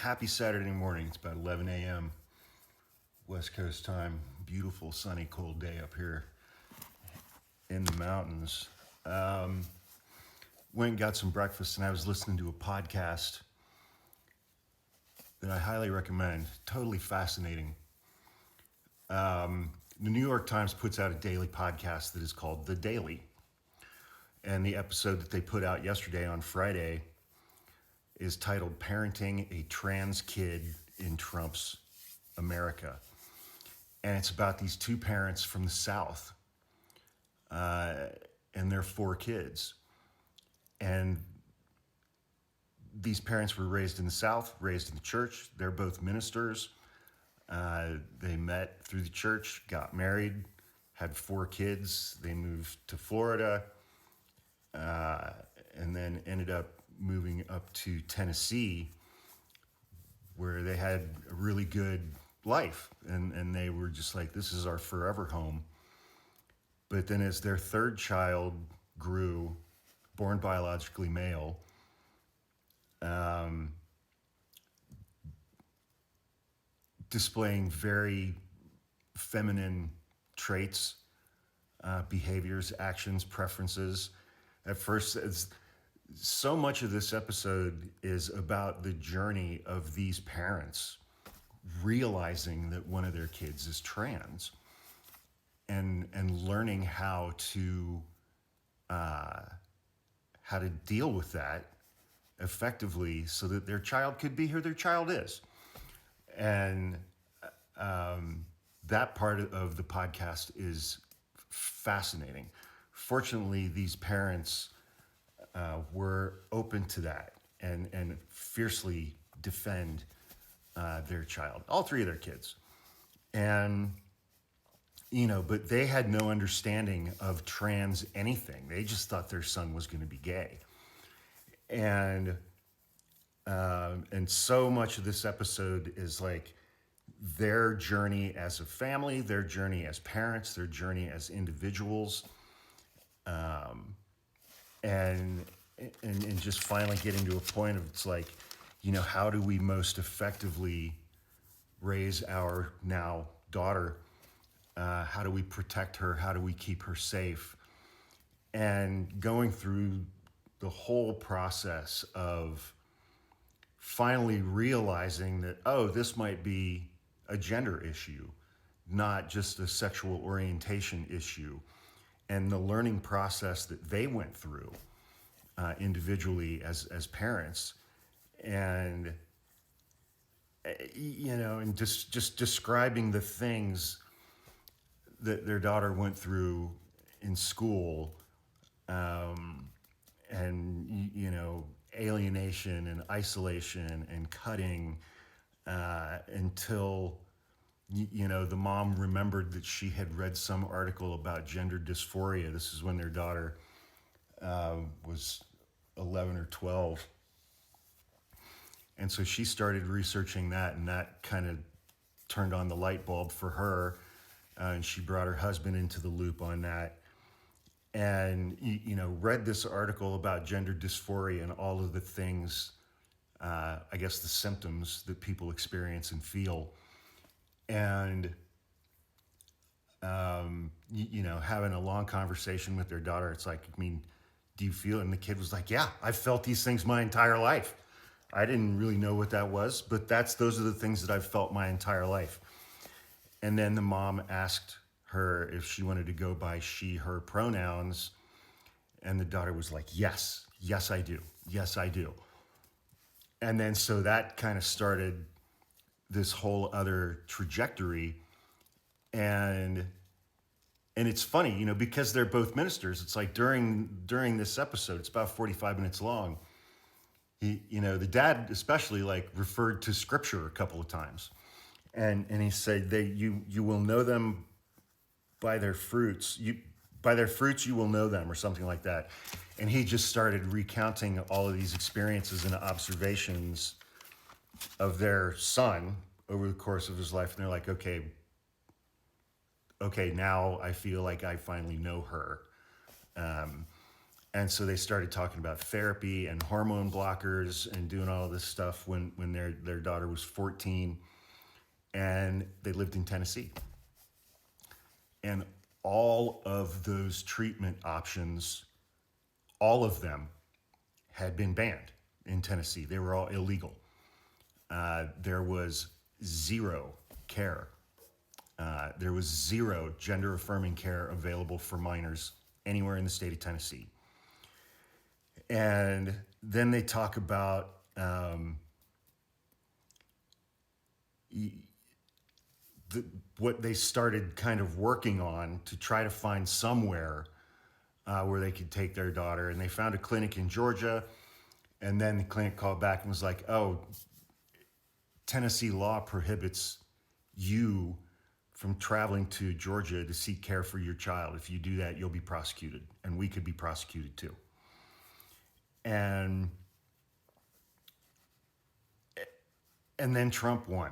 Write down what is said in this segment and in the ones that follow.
Happy Saturday morning. It's about 11 a.m. West Coast time. Beautiful, sunny, cold day up here in the mountains. Went and got some breakfast, and I was listening to a podcast that I highly recommend. Totally fascinating. The New York Times puts out a daily podcast that is called The Daily. And the episode that they put out yesterday on Friday is titled Parenting a Trans Kid in Trump's America. And it's about these two parents from the South and their four kids. And these parents were raised in the South, raised in the church. They're both ministers. They met through the church, got married, had four kids. They moved to Florida, and then ended up moving up to Tennessee, where they had a really good life. And they were just like, this is our forever home. But then as their third child grew, born biologically male, displaying very feminine traits, behaviors, actions, preferences. At first, so much of this episode is about the journey of these parents realizing that one of their kids is trans and learning how to deal with that effectively so that their child could be who their child is. And that part of the podcast is fascinating. Fortunately, these parents were open to that and fiercely defend their child, all three of their kids. And, but they had no understanding of trans anything. They just thought their son was going to be gay. And so much of this episode is like their journey as a family, their journey as parents, their journey as individuals, and just finally getting to a point of it's like, how do we most effectively raise our now daughter? How do we protect her? How do we keep her safe? And going through the whole process of finally realizing that, this might be a gender issue, not just a sexual orientation issue, and the learning process that they went through individually as parents, and and just describing the things that their daughter went through in school, and alienation and isolation and cutting, until the mom remembered that she had read some article about gender dysphoria. This is when their daughter was 11 or 12. And so she started researching that, and that kind of turned on the light bulb for her. And she brought her husband into the loop on that. And, read this article about gender dysphoria and all of the things, I guess the symptoms that people experience and feel. And, having a long conversation with their daughter, it's like, do you feel? And the kid was like, yeah, I've felt these things my entire life. I didn't really know what that was, but those are the things that I've felt my entire life. And then the mom asked her if she wanted to go by she, her pronouns. And the daughter was like, yes, I do. Yes, I do. And then so that kind of started this whole other trajectory. And it's funny, because they're both ministers, it's like during this episode, it's about 45 minutes long. The dad especially referred to scripture a couple of times. And he said, you will know them by their fruits. By their fruits you will know them, or something like that. And he just started recounting all of these experiences and observations of their son over the course of his life. And they're like, okay, now I feel like I finally know her. And so they started talking about therapy and hormone blockers and doing all of this stuff when their daughter was 14, and they lived in Tennessee. And all of those treatment options, all of them had been banned in Tennessee. They were all illegal. There was zero care. There was zero gender affirming care available for minors anywhere in the state of Tennessee. And then they talk about what they started kind of working on to try to find somewhere where they could take their daughter. And they found a clinic in Georgia. And then the clinic called back and was like, oh, Tennessee law prohibits you from traveling to Georgia to seek care for your child. If you do that, you'll be prosecuted. And we could be prosecuted too. And then Trump won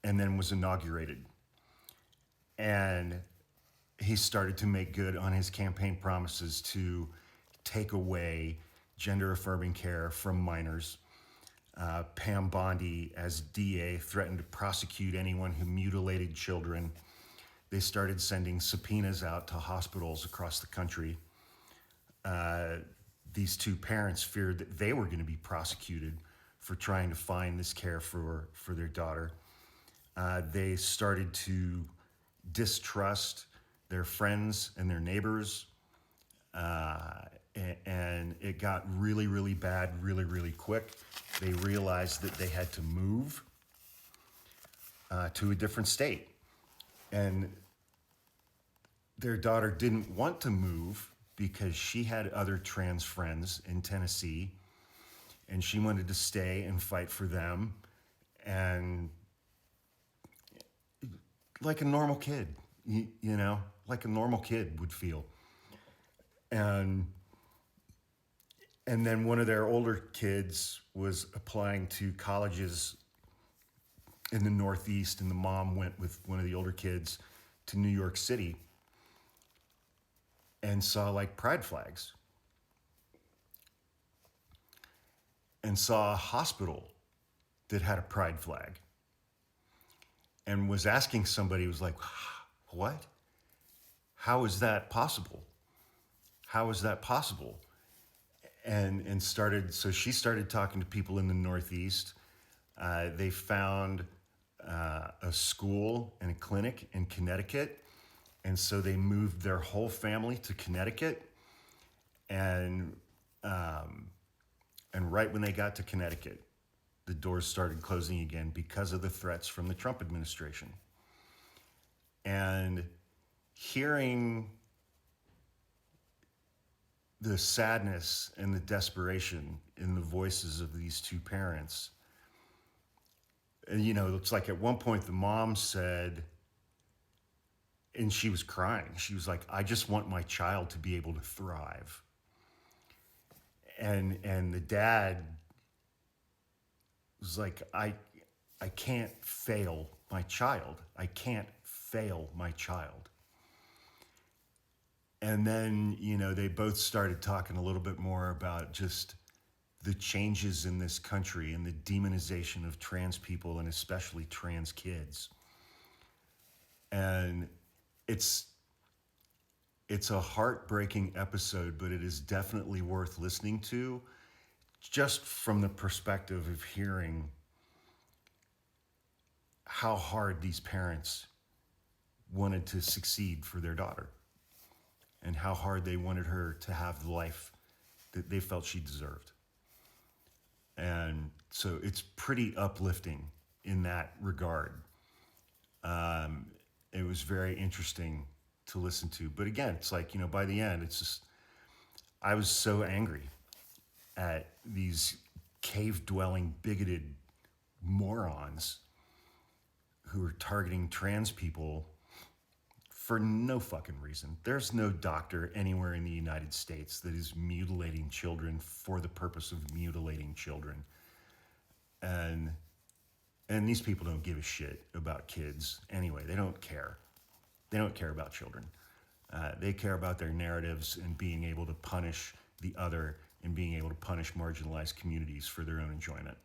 and then was inaugurated. And he started to make good on his campaign promises to take away gender affirming care from minors. Pam Bondi, as DA, threatened to prosecute anyone who mutilated children. They started sending subpoenas out to hospitals across the country. These two parents feared that they were going to be prosecuted for trying to find this care for their daughter. They started to distrust their friends and their neighbors. And it got really, really bad, really, really quick. They realized that they had to move to a different state. And their daughter didn't want to move because she had other trans friends in Tennessee, and she wanted to stay and fight for them. And like a normal kid, you know, like a normal kid would feel. And then one of their older kids was applying to colleges in the Northeast, and the mom went with one of the older kids to New York City and saw like pride flags and saw a hospital that had a pride flag and was asking somebody, was like, what? How is that possible? How is that possible? And so she started talking to people in the Northeast. They found a school and a clinic in Connecticut. And so they moved their whole family to Connecticut. And right when they got to Connecticut, the doors started closing again because of the threats from the Trump administration. And hearing the sadness and the desperation in the voices of these two parents. And, you know, it's like at one point the mom said, and she was crying, she was like, I just want my child to be able to thrive. And the dad was like, I can't fail my child. I can't fail my child. And then, you know, they both started talking a little bit more about just the changes in this country and the demonization of trans people and especially trans kids. And it's a heartbreaking episode, but it is definitely worth listening to, just from the perspective of hearing how hard these parents wanted to succeed for their daughter and how hard they wanted her to have the life that they felt she deserved. And so it's pretty uplifting in that regard. It was very interesting to listen to. But again, it's like, you know, by the end, it's just, I was so angry at these cave-dwelling, bigoted morons who are targeting trans people for no fucking reason. There's no doctor anywhere in the United States that is mutilating children for the purpose of mutilating children. And these people don't give a shit about kids anyway. They don't care. They don't care about children. They care about their narratives and being able to punish the other and being able to punish marginalized communities for their own enjoyment.